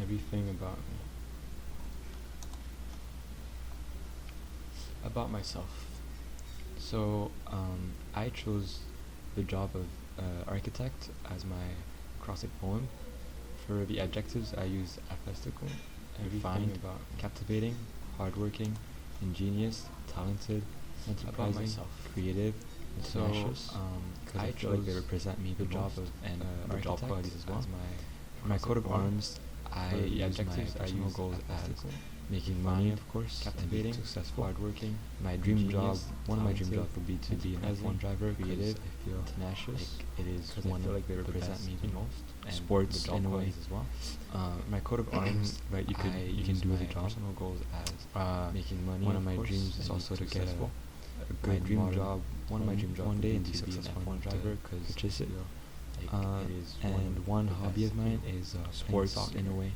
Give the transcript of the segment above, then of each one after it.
everything about me. About myself. So I chose the job of architect as my acrostic poem. For the adjectives, I use aphastical, refined, about captivating, hardworking, ingenious, talented, enterprising, creative, and tenacious. Because I feel like they represent me the job of and the job qualities as well. For my coat of arms, I use my personal goals as making money, of course, captivating, successful, hardworking. My dream job, one of my dream jobs would be to be an F1 driver, creative, I feel tenacious. Like it is one of they represent me the most. And sports in a way as well. My coat of arms, right? You can do the job. Personal goals as making money. One of my dreams is also to get a good dream job. One of my dream jobs one day and be successful F1 driver, because purchase it. And one hobby of mine is sports in a way.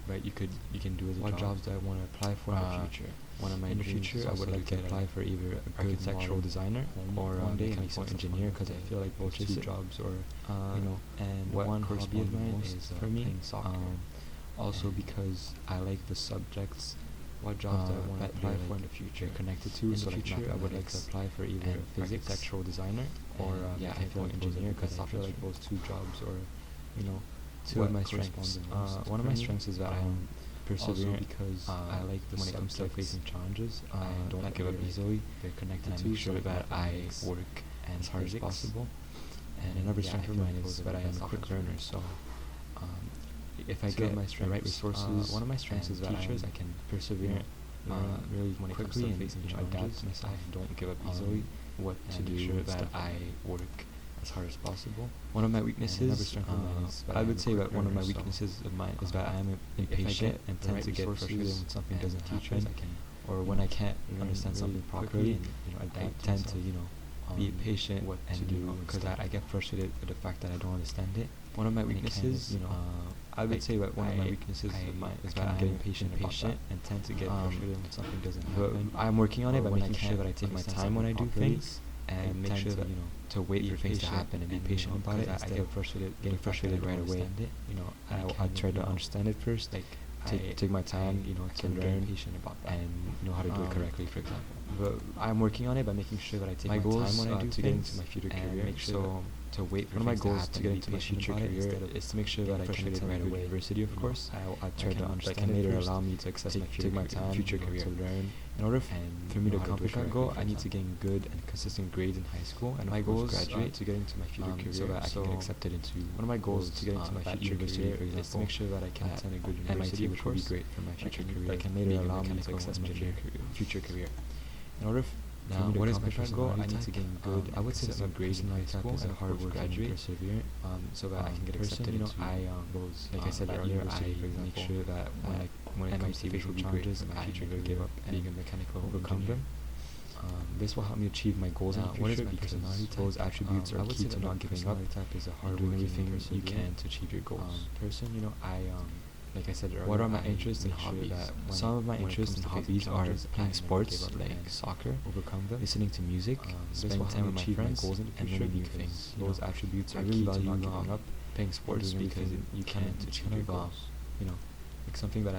Right, you can do as a job. What jobs do I want to apply for in the future? One of my in the future, I would like to apply for either a good architectural designer or a mechanical engineer, because I feel like both two jobs or and one hobby of mine is for me soccer. Also because I like the subjects. What jobs do I want to apply for in the future? Connected to in the future, I would like to apply for either a physics, architectural designer or a mechanical engineer, because I feel like those two jobs or two of my strengths. One of my strengths is that I'm perseverant, because I like when it comes to facing challenges. I don't give up easily. They're connected to, make sure that I work as hard as possible. And another strength of mine is that I am a quick learner. So if I get the right resources, one of my strengths is that I can persevere really quickly and adapt myself. Don't give up easily. What to do sure that I work as hard as possible. One of my weaknesses, I would say that one of my weaknesses of mine is that I am impatient and tend to get frustrated when something doesn't happen, or when I can't understand something properly. I tend to be patient and do, because I get frustrated with the fact that I don't understand it. One of my weaknesses, I would say that one of my weaknesses of mine is that I'm getting patient and tend to get frustrated when something doesn't happen. I'm working on it by making sure that I take my time when I do things, and make sure that to wait for things to happen and be patient about it. I get getting frustrated right away. I try to understand it first, like take my time, to learn and know how to do it correctly, for example. But I'm working on it by making sure that I take my time when I do to get into my future career. Make sure to wait for one of my goals to get into my future career is to make sure that I can attend right away university, of course. I try to understand it later, allow me to access my future career to learn. In order for me to accomplish that goal, I need to gain good and consistent grades in high school, and my goals graduate to get into my future career, so that I can get accepted into one of my goals to get into my future career is to make sure that I can attend a good university, which will be great for my future career. That can later allow me to access my future career. In order for me to accomplish that goal, I need to gain good. I would say that my grades in high school and hard work and perseverant, so that I can get accepted into those. Like I said earlier, I make sure that when it comes to visual challenges, I never give up being a mechanical overcome them. This will help me achieve my goals in the future, because those attributes are key to not giving up and doing everything you can to achieve your goals. Like I said earlier, what are my interests and hobbies? Some of my interests and hobbies are playing sports, like soccer, listening to music, spending time with my friends, and learning new things. Those attributes are key to not giving up. Playing sports, because you can achieve your goals. Like something that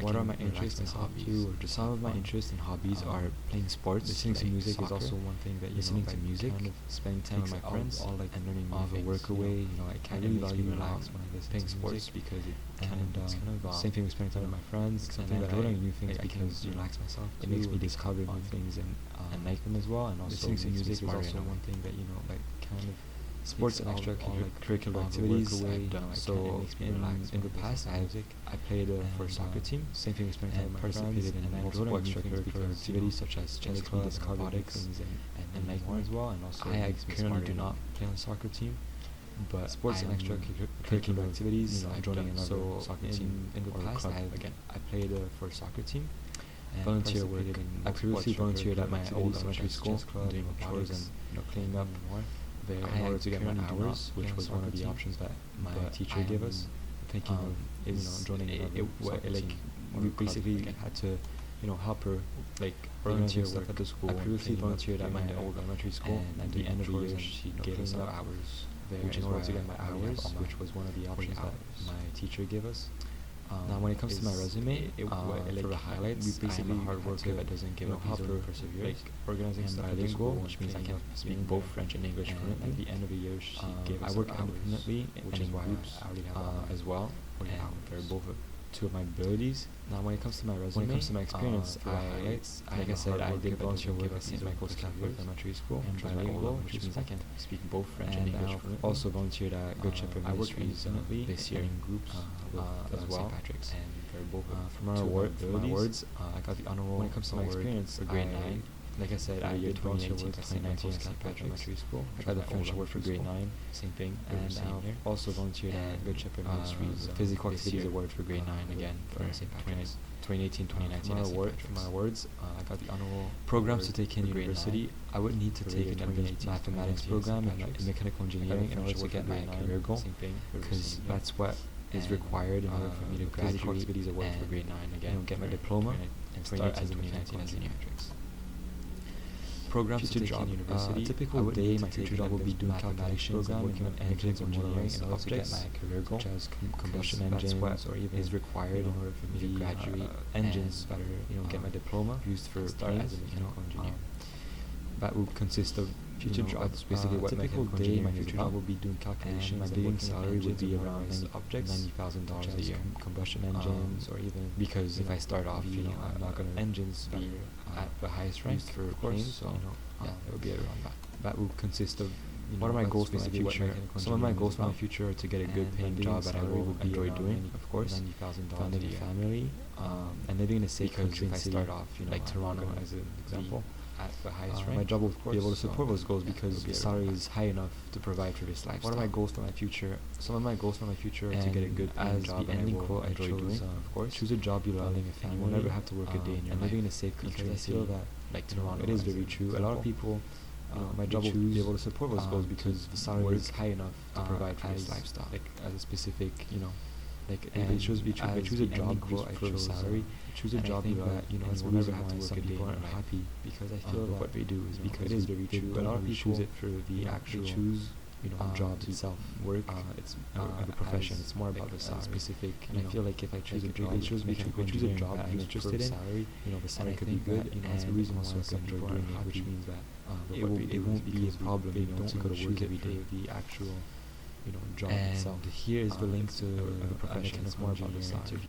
what are my interests and hobbies? Some of my interests and hobbies are playing sports. Listening to music is also one thing that listening to music, spending time with my friends, and learning new things. Work away. I can't really value relax when I listen to sports, because same thing with spending time with my friends. Something that I learn new things because relax myself. It makes me discover new things and like them as well. And also listening to music is also one thing that kind of. Sports and extracurricular activities I've done. So in the past, I played for a soccer team. Same thing with spending time with my friends, and I enjoyed extracurricular activities such as chess club, robotics, and like more as well. And also, I currently do not play on the soccer team, but sports and extracurricular activities I'm joining another soccer team in the past. I played for a soccer team. Volunteer work. I previously volunteered at my old elementary school, doing chores and cleaning up there in order to get my hours, which was one of the options that my teacher gave us. Thinking of joining we basically had to help her volunteer at the school. I previously volunteered at my old elementary school, and at the end of the year she gave us hours which in order to get my hours, which was one of the options that my teacher gave us. Now, when it comes to my resume, for the highlights, we basically hard worker that doesn't give up easily, perseveres, organizing bilingual, which means I can speak both French and English fluently. At the end of the year, she gave us I work independently and in groups as well, and they're both two of my abilities. Now, when it comes to my resume, when it comes to my experience, like I said, I did volunteer work at St. Michael's Catholic Elementary School, and bilingual, which means I can speak both French and English fluently. I also volunteered at Good Shepherd Ministries this year in groups as well. St. Patrick's, and they're both from our awards. I got the honor roll. When it comes to my experience, for grade 9. Like I said, I did volunteer work at St. Michael's Catholic Elementary School. I got the French award for grade 9, same thing. And I also volunteered at Good Shepherd Ministries Physical Activities Award for grade 9 again for St. Patrick's. 2018-2019 from my awards, I got the honor roll. Programs to take in university, I would need to take an advanced mathematics program in mechanical engineering in order to get my career goal, because that's what is required in order for me to graduate. Physical Activities Award for grade 9 again, get my diploma and start as a mechanical engineer. Programs to job university. A typical day, my future job will be doing calculations and working on engines or motoring and objects, my career goal, such as combustion engines, or even is required in order for me to graduate engines that are, get my diploma, used for planes, as a mechanical engineer. That will consist of future jobs. Basically, what typical day, my future job will be doing calculations. My daily salary would be around $90,000 a year. Combustion engines, or even because if I start off, I'm not gonna engines be at the highest rank for planes, so it would be around that. That will consist of what are my goals for my future? Some of my goals for my future are to get a good paying job that I will enjoy doing, of course, founding a family, and living in a safe country and start off, like Toronto as an example. At the highest rank. My job will be able to support those goals because the salary is high enough to provide for this lifestyle. What are my goals for my future? Some of my goals for my future are to get a good paying job that I will enjoy doing, of course. Choose a job you love, and you will never have to work a day in your life. And living in a safe country, I feel that, like Toronto, it is very true. A lot of people, my job will be able to support those goals because the salary is high enough to provide for this lifestyle. Like as a specific, like if I choose a job for a salary, choose a job that and will never have to work a day. People aren't happy because I feel that what they do is because it is very true. A lot of people choose it for the actual job itself, work. It's the profession. It's more about the salary. Specific. And I feel like if I choose a job, choose a job that I'm interested in. The salary could be good. That's the reason why some people are happy, which means that it won't be a problem. They don't go to work every day. The actual job itself. Here is the link to the profession. It's more about the salary.